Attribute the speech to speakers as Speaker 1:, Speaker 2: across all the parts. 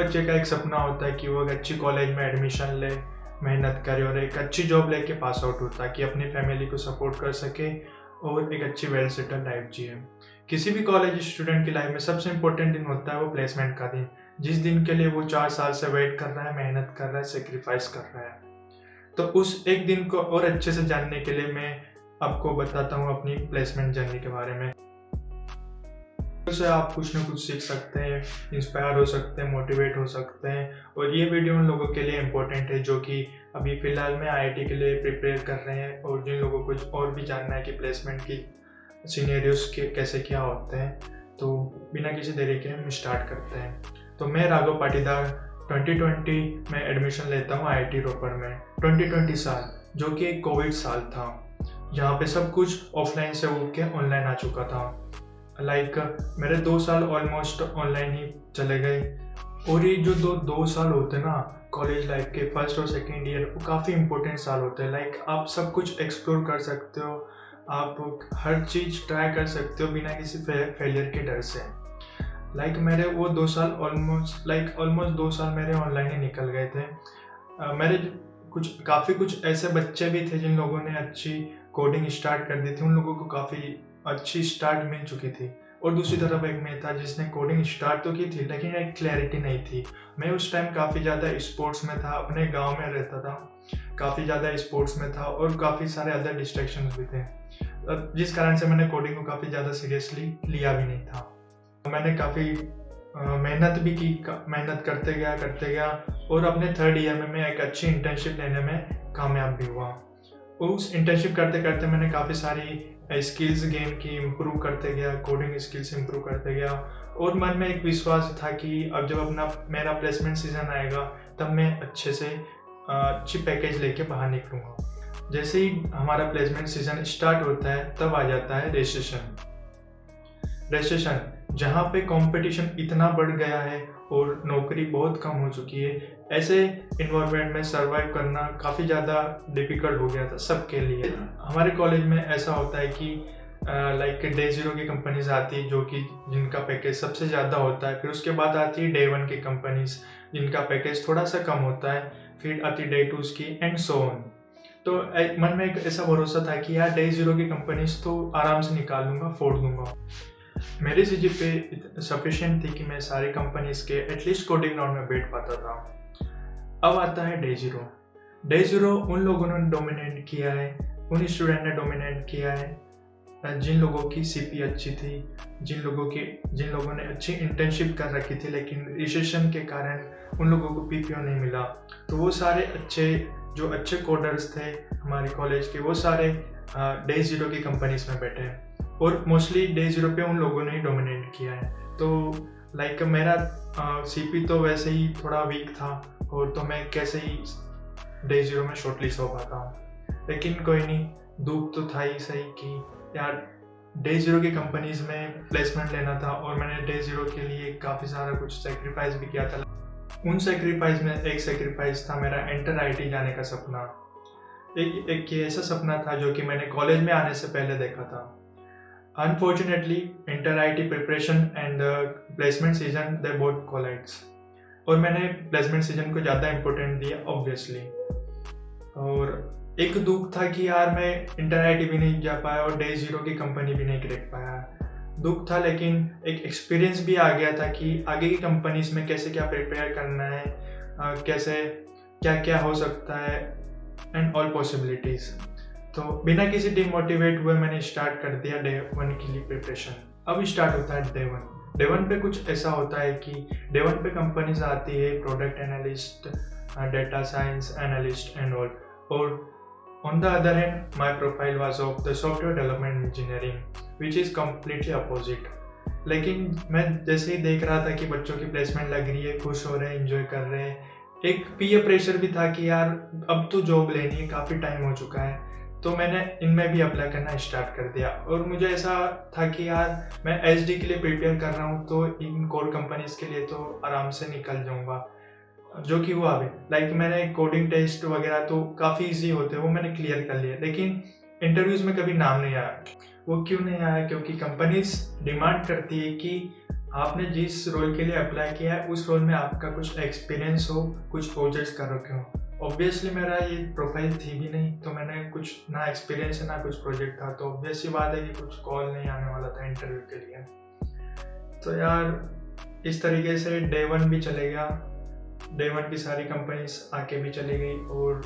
Speaker 1: बच्चे का एक सपना होता है कि वो एक अच्छी कॉलेज में एडमिशन ले, मेहनत करे और एक अच्छी जॉब लेके पास आउट हो ताकि अपनी फैमिली को सपोर्ट कर सके और एक अच्छी वेल सेटल लाइफ जिए। किसी भी कॉलेज स्टूडेंट की लाइफ में सबसे इम्पोर्टेंट दिन होता है वो प्लेसमेंट का दिन, जिस दिन के लिए वो 4 साल से वेट कर रहा है, मेहनत कर रहा है, सेक्रीफाइस कर रहा है। तो उस एक दिन को और अच्छे से जानने के लिए मैं आपको बताता हूँ अपनी प्लेसमेंट जर्नी के बारे में। उससे आप कुछ ना कुछ सीख सकते हैं, इंस्पायर हो सकते हैं, मोटिवेट हो सकते हैं। और ये वीडियो उन लोगों के लिए इम्पोर्टेंट है जो कि अभी फ़िलहाल में आईआईटी के लिए प्रिपेयर कर रहे हैं और जिन लोगों को कुछ और भी जानना है कि प्लेसमेंट की सिनेरियोस के कैसे क्या होते हैं। तो बिना किसी देरी के हम स्टार्ट करते हैं। तो मैं राघव पाटीदार 2020 में एडमिशन लेता हूँ आईआईटी रोपड़ में। 2020 साल जो कि एक कोविड साल था, जहाँ पे सब कुछ ऑफलाइन से उठ के ऑनलाइन आ चुका था। मेरे 2 साल ऑलमोस्ट ऑनलाइन ही चले गए। और ये जो दो साल होते हैं ना कॉलेज लाइफ के, फर्स्ट और सेकेंड ईयर, वो काफ़ी इंपॉर्टेंट साल होते हैं। आप सब कुछ एक्सप्लोर कर सकते हो, आप हर चीज़ ट्राई कर सकते हो बिना किसी फेलियर के डर से। मेरे वो 2 साल ऑलमोस्ट 2 साल मेरे ऑनलाइन ही निकल गए थे। मेरे काफ़ी कुछ ऐसे बच्चे भी थे जिन लोगों ने अच्छी कोडिंग स्टार्ट कर दी थी, उन लोगों को काफ़ी अच्छी स्टार्ट मिल चुकी थी। और दूसरी तरफ एक मैं था जिसने कोडिंग स्टार्ट तो की थी लेकिन एक क्लैरिटी नहीं थी। मैं उस टाइम काफ़ी ज़्यादा स्पोर्ट्स में था, अपने गांव में रहता था, काफ़ी ज़्यादा स्पोर्ट्स में था और काफ़ी सारे अदर डिस्ट्रैक्शंस भी थे, जिस कारण से मैंने कोडिंग को काफ़ी ज़्यादा सीरियसली लिया भी नहीं था। मैंने काफ़ी मेहनत भी की, मेहनत करते गया और अपने 3rd ईयर में मैं एक अच्छी इंटर्नशिप लेने में कामयाब भी हुआ। उस इंटर्नशिप करते करते मैंने काफ़ी सारी स्किल्स गेन की, इम्प्रूव करते गया, कोडिंग स्किल्स इम्प्रूव करते गया। और मन में एक विश्वास था कि अब जब मेरा प्लेसमेंट सीजन आएगा तब मैं अच्छे से अच्छी पैकेज लेके बाहर निकलूँगा। जैसे ही हमारा प्लेसमेंट सीजन स्टार्ट होता है तब आ जाता है रजिस्ट्रेशन, जहाँ पे कंपटीशन इतना बढ़ गया है और नौकरी बहुत कम हो चुकी है। ऐसे इन्वायरमेंट में सर्वाइव करना काफ़ी ज़्यादा डिफ़िकल्ट हो गया था सबके लिए। हमारे कॉलेज में ऐसा होता है कि डे 0 की कंपनीज आती है जो कि जिनका पैकेज सबसे ज़्यादा होता है। फिर उसके बाद आती है डे 1 की कंपनीज जिनका पैकेज थोड़ा सा कम होता है। फिर आती है डे 2 की एंड सो ऑन। तो मन में एक ऐसा भरोसा था कि यार डे 0 की कंपनीज तो आराम से निकाल लूँगा, फोड़ दूंगा। मेरी सीजीपीए सफिशिएंट थी कि मैं सारी कंपनीज के एटलीस्ट कोडिंग राउंड में बैठ पाता था। अब आता है डे 0। डे 0 उन लोगों ने डोमिनेट किया है, उन स्टूडेंट ने डोमिनेट किया है जिन लोगों की सीपी अच्छी थी, जिन लोगों ने अच्छी इंटर्नशिप कर रखी थी, लेकिन रिसेशन के कारण उन लोगों को पीपीओ नहीं मिला। तो वो सारे अच्छे कोडर्स थे हमारे कॉलेज के, वो सारे डे 0 की कंपनीज में बैठे और मोस्टली डे 0 पे उन लोगों ने ही डोमिनेट किया है। तो मेरा सीपी तो वैसे ही थोड़ा वीक था और तो मैं कैसे ही डे 0 में शॉर्टलिस्ट हो पाता हूँ। लेकिन कोई नहीं, दुख तो था ही सही कि यार डे 0 की कंपनीज में प्लेसमेंट लेना था और मैंने डे 0 के लिए काफ़ी सारा कुछ सेक्रीफाइस भी किया था। उन सेक्रीफाइस में एक सेक्रीफाइस था मेरा एंटर आईआईटी जाने का सपना। एक ऐसा सपना था जो कि मैंने कॉलेज में आने से पहले देखा था। Unfortunately, inter IT preparation and the placement season they both collides। और मैंने प्लेसमेंट सीजन को ज़्यादा इम्पोर्टेंट दिया ऑब्वियसली। और एक दुख था कि यार मैं इंटर आईटी भी नहीं जा पाया और डे 0 की कंपनी भी नहीं क्रैक पाया। दुख था, लेकिन एक एक्सपीरियंस भी आ गया था कि आगे की कंपनीज में कैसे क्या प्रिपेयर करना है, कैसे क्या क्या हो सकता है एंड ऑल पॉसिबिलिटीज़। तो बिना किसी डिमोटिवेट हुए मैंने स्टार्ट कर दिया डे 1 के लिए प्रिपरेशन। अब स्टार्ट होता है डे 1। डे 1 पे कुछ ऐसा होता है कि डे 1 पे कंपनीज आती है, product analyst, data science analyst and all. और on the other hand my profile was of the software development engineering which is completely opposite. लेकिन मैं जैसे ही देख रहा था कि बच्चों की प्लेसमेंट लग रही है, खुश हो रहे हैं, इंजॉय कर रहे हैं, एक पीयर प्रेशर भी था कि यार अब तो जॉब लेनी है, काफ़ी टाइम हो चुका है। तो मैंने इनमें भी अप्लाई करना स्टार्ट कर दिया। और मुझे ऐसा था कि यार मैं एचडी के लिए प्रिपेयर कर रहा हूँ तो इन कोर कंपनीज के लिए तो आराम से निकल जाऊँगा, जो कि हुआ भी। मैंने कोडिंग टेस्ट वगैरह तो काफ़ी इजी होते हैं, वो मैंने क्लियर कर लिया, लेकिन इंटरव्यूज़ में कभी नाम नहीं आया। वो क्यों नहीं आया? क्योंकि कंपनीज डिमांड करती है कि आपने जिस रोल के लिए अप्लाई किया है उस रोल में आपका कुछ एक्सपीरियंस हो, कुछ प्रोजेक्ट्स कर रखे हो। ऑब्वियसली मेरा ये प्रोफाइल थी भी नहीं, तो मैंने कुछ ना एक्सपीरियंस है ना कुछ प्रोजेक्ट था, तो ऑब्वियस सी बात है कि कुछ कॉल नहीं आने वाला था इंटरव्यू के लिए। तो यार इस तरीके से डे 1 भी चले गया, डे 1 की सारी कंपनीज आके भी चली गई और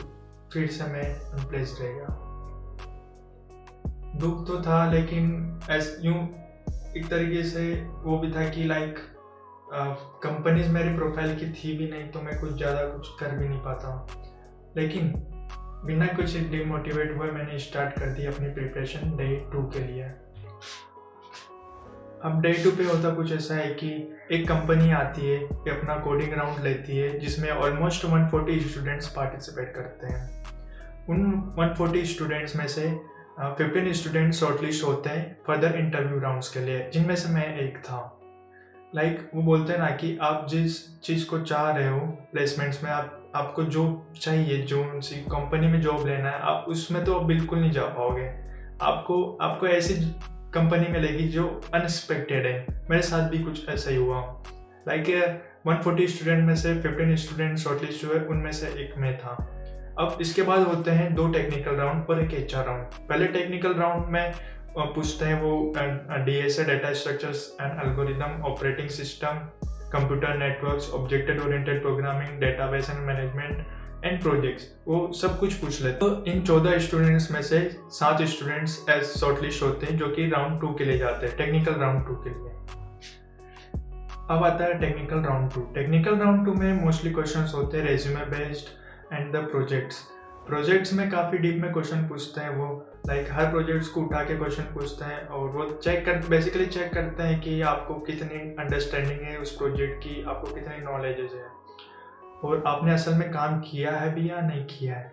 Speaker 1: फिर से मैं अनप्लेस्ड रह गया। दुख तो था, लेकिन यूं एक तरीके से वो भी था कि लाइक कंपनीज मेरी प्रोफाइल की थी भी नहीं, तो मैं कुछ ज़्यादा कुछ कर भी नहीं पाता। लेकिन बिना कुछ डिमोटिवेट हुए मैंने स्टार्ट कर दी अपनी प्रिपरेशन डे 2 के लिए। अब डे 2 पे होता कुछ ऐसा है कि एक कंपनी आती है कि अपना कोडिंग राउंड लेती है, जिसमें ऑलमोस्ट 140 स्टूडेंट्स पार्टिसिपेट करते हैं। उन 140 स्टूडेंट्स में से 15 स्टूडेंट शॉर्टलिस्ट होते हैं फर्दर इंटरव्यू राउंड्स के लिए, जिनमें से मैं एक था। लाइक वो बोलते हैं ना कि आप जिस चीज़ को चाह रहे हो प्लेसमेंट्स में, आपको जो चाहिए, जो सी कंपनी में जॉब लेना है, आप उसमें तो बिल्कुल नहीं जा पाओगे। आपको ऐसी कंपनी मिलेगी जो अनएक्सपेक्टेड है। मेरे साथ भी कुछ ऐसा ही हुआ। लाइक 140 स्टूडेंट में से 15 स्टूडेंट शॉर्टलिस्ट हुए, उनमें से एक मैं था। अब इसके बाद होते हैं 2 टेक्निकल राउंड और एक HR राउंड। पहले टेक्निकल राउंड में पूछते हैं वो DSA data structures and algorithm, operating system, computer networks, object oriented programming, database and management and projects, वो सब कुछ पूछ लेते। तो इन 14 स्टूडेंट्स में से 7 स्टूडेंट्स एज शॉर्टलिस्ट होते हैं, जो कि राउंड 2 के लिए जाते हैं, टेक्निकल राउंड 2 के लिए। अब आता है टेक्निकल राउंड 2। टेक्निकल राउंड 2 में मोस्टली क्वेश्चंस होते हैं resume based and the projects में काफ़ी डीप में क्वेश्चन पूछते हैं। वो लाइक हर प्रोजेक्ट्स को उठा के क्वेश्चन पूछते हैं और वो बेसिकली चेक करते हैं कि आपको कितनी अंडरस्टैंडिंग है उस प्रोजेक्ट की, आपको कितनी नॉलेजेस है और आपने असल में काम किया है भी या नहीं किया है।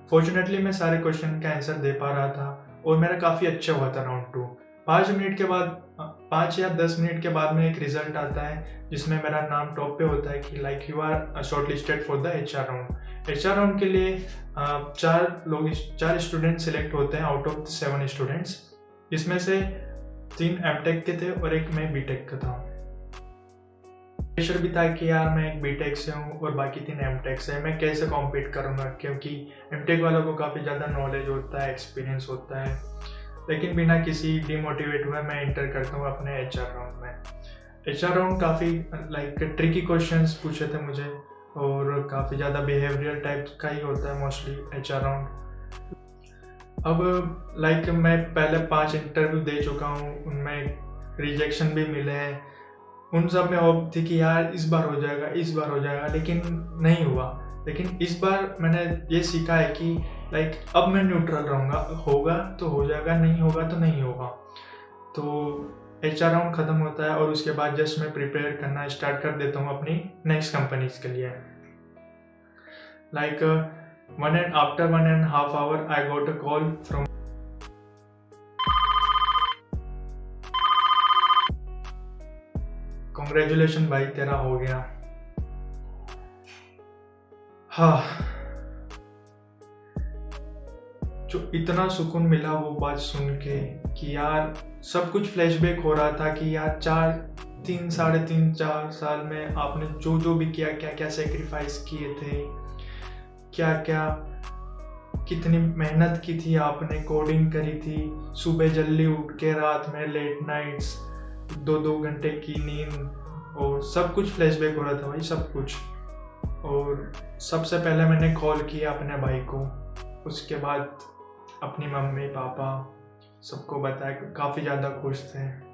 Speaker 1: फॉर्चुनेटली मैं सारे क्वेश्चन का आंसर दे पा रहा था और मेरा काफ़ी अच्छा हुआ था राउंड 2। 5 या 10 मिनट के बाद में एक रिजल्ट आता है जिसमें मेरा नाम टॉप पे होता है कि like you are shortlisted for the HR round. HR round के लिए 4 स्टूडेंट सिलेक्ट होते हैं आउट ऑफ 7 स्टूडेंट्स, जिसमें से 3 MTech के थे और एक मैं BTech का था। प्रेशर भी था कि यार मैं एक BTech से हूँ और बाकी 3 MTech से, मैं कैसे कॉम्पीट करूँगा, क्योंकि MTech वालों को काफ़ी ज़्यादा नॉलेज होता है, एक्सपीरियंस होता है। लेकिन बिना किसी डिमोटिवेट हुए मैं एंटर करता हूँ अपने HR राउंड में। HR राउंड काफ़ी लाइक ट्रिकी क्वेश्चंस पूछे थे मुझे और काफ़ी ज़्यादा बिहेवियरल टाइप का ही होता है मोस्टली HR राउंड। अब लाइक मैं पहले 5 इंटरव्यू दे चुका हूँ, उनमें रिजेक्शन भी मिले हैं। उन सब में होप थी कि यार इस बार हो जाएगा, लेकिन नहीं हुआ। लेकिन इस बार मैंने ये सीखा है कि लाइक अब मैं न्यूट्रल रहूँगा, होगा तो हो जाएगा, नहीं होगा तो नहीं होगा। तो HR राउंड ख़त्म होता है और उसके बाद जस्ट मैं प्रिपेयर करना स्टार्ट कर देता हूँ अपनी नेक्स्ट कंपनीज के लिए। Like after 1.5 hours I got a call from Congratulations भाई, तेरा हो गया। हाँ, जो इतना सुकून मिला वो बात सुन के कि यार सब कुछ फ्लैशबैक हो रहा था कि यार 3.5 साल में आपने जो भी किया, क्या सेक्रीफाइस किए थे, क्या कितनी मेहनत की थी आपने, कोडिंग करी थी, सुबह जल्दी उठ के रात में लेट नाइट्स, 2 घंटे की नींद, और सब कुछ फ्लैशबैक हो रहा था भाई, सब कुछ। और सबसे पहले मैंने कॉल किया अपने भाई को, उसके बाद अपनी मम्मी पापा सबको बताया, काफ़ी ज़्यादा खुश थे।